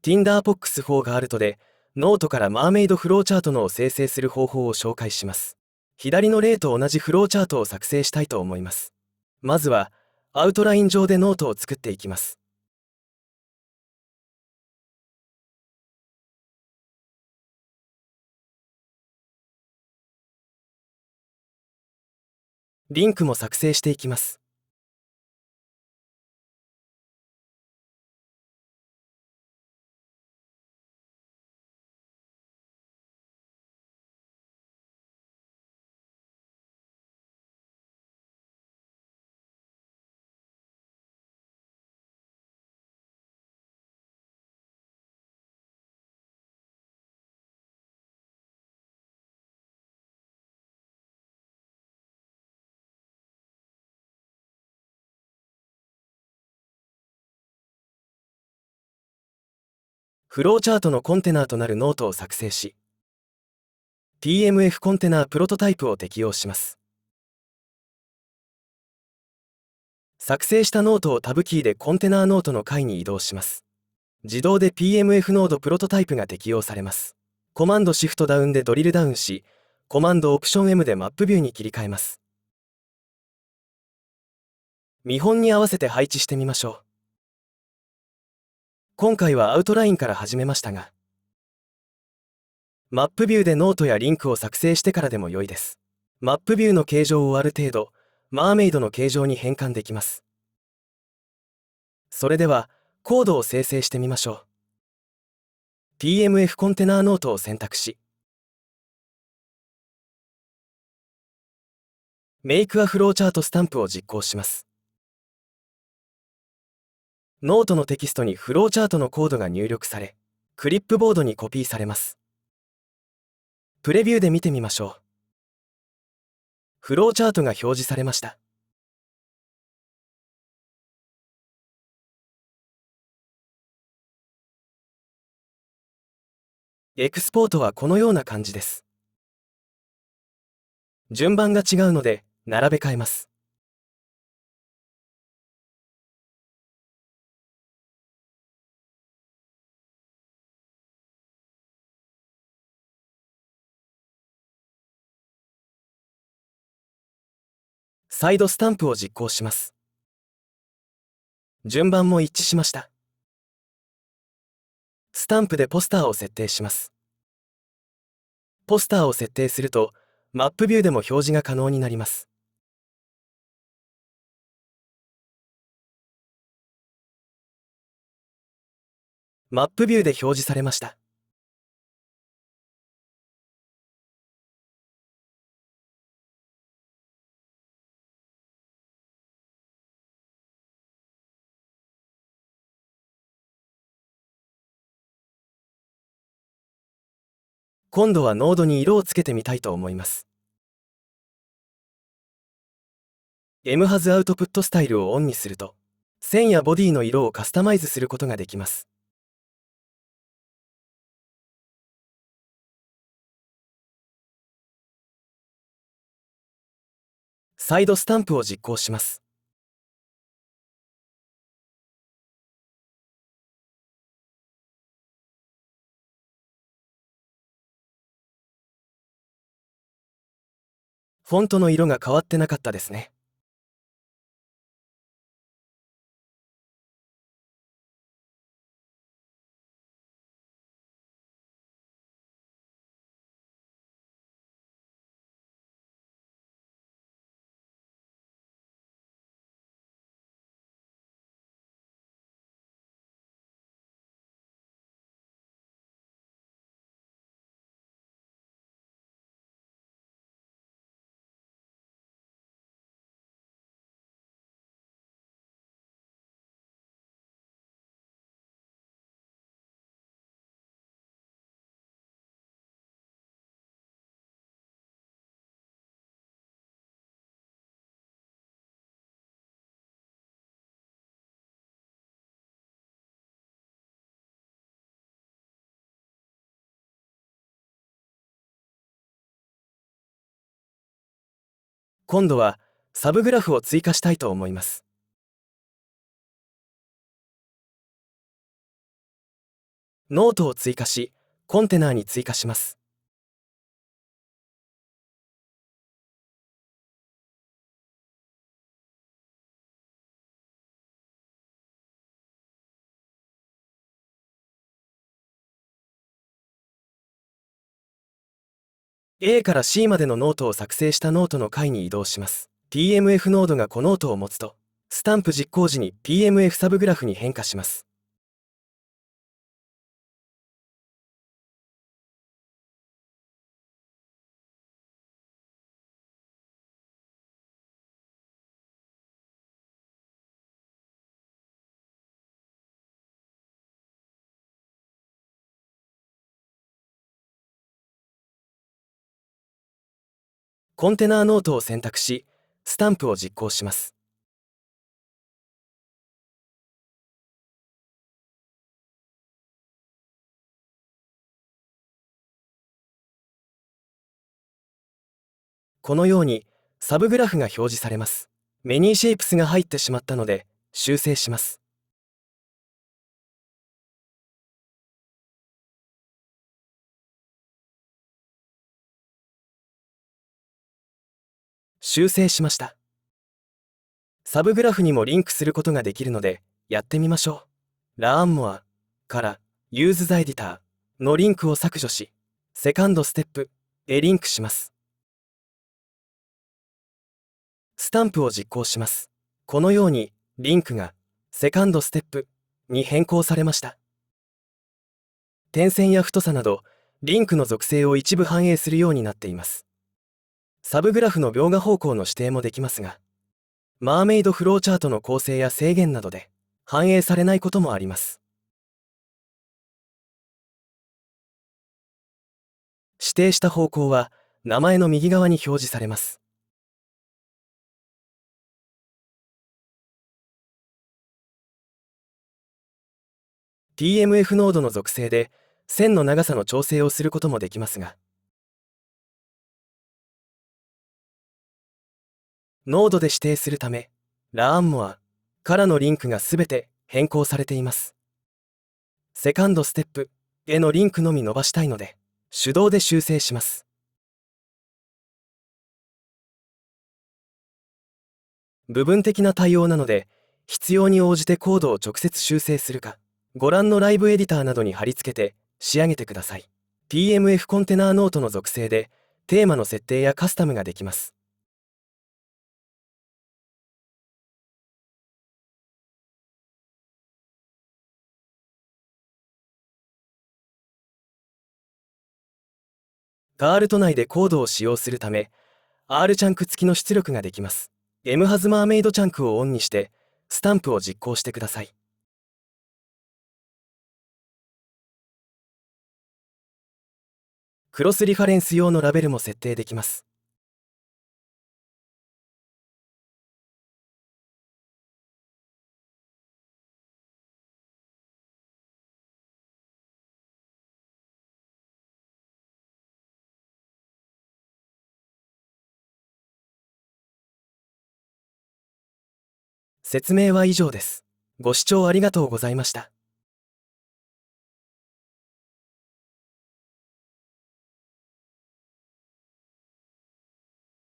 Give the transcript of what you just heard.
Tinderbox 4があるとで、ノートからマーメイドフローチャートのを生成する方法を紹介します。左の例と同じフローチャートを作成したいと思います。まずは、アウトライン上でノートを作っていきます。リンクも作成していきます。フローチャートのコンテナーとなるノートを作成し、TMF コンテナープロトタイプを適用します。作成したノートをタブキーでコンテナーノートの階に移動します。自動で PMF ノードプロトタイプが適用されます。コマンドシフトダウンでドリルダウンし、コマンドオプション M でマップビューに切り替えます。見本に合わせて配置してみましょう。今回はアウトラインから始めましたが、マップビューでノートやリンクを作成してからでも良いです。マップビューの形状をある程度、マーメイドの形状に変換できます。それでは、コードを生成してみましょう。TMF コンテナーノートを選択し、Make a フローチャートスタンプを実行します。ノートのテキストにフローチャートのコードが入力され、クリップボードにコピーされます。プレビューで見てみましょう。フローチャートが表示されました。エクスポートはこのような感じです。順番が違うので、並べ替えます。再度スタンプを実行します。順番も一致しました。スタンプでポスターを設定します。ポスターを設定すると、マップビューでも表示が可能になります。マップビューで表示されました。今度はノードに色をつけてみたいと思います。MHAS アウトプットスタイルをオンにすると、線やボディの色をカスタマイズすることができます。再度スタンプを実行します。フォントの色が変わってなかったですね。今度はサブグラフを追加したいと思います。ノートを追加し、コンテナに追加します。A から C までのノートを作成したノートの階に移動します。PMF ノードが子ノートを持つと、スタンプ実行時に PMF サブグラフに変化します。コンテナノートを選択し、スタンプを実行します。このように、サブグラフが表示されます。メニーシェイプスが入ってしまったので、修正します。修正しました。サブグラフにもリンクすることができるので、やってみましょう。ラーンモアから Use the Editor のリンクを削除し、セカンドステップへリンクします。スタンプを実行します。このように、リンクがセカンドステップに変更されました。点線や太さなど、リンクの属性を一部反映するようになっています。サブグラフの描画方向の指定もできますが、マーメイドフローチャートの構成や制限などで反映されないこともあります。指定した方向は名前の右側に表示されます。TMF ノードの属性で線の長さの調整をすることもできますが、ノードで指定するため、ラーンモアからのリンクがすべて変更されています。セカンドステップへのリンクのみ伸ばしたいので、手動で修正します。部分的な対応なので、必要に応じてコードを直接修正するか、ご覧のライブエディターなどに貼り付けて仕上げてください。PMF コンテナノートの属性で、テーマの設定やカスタムができます。ガールト内でコードを使用するため、R チャンク付きの出力ができます。M ハズマーメイドチャンクをオンにして、スタンプを実行してください。クロスリファレンス用のラベルも設定できます。説明は以上です。ご視聴ありがとうございました。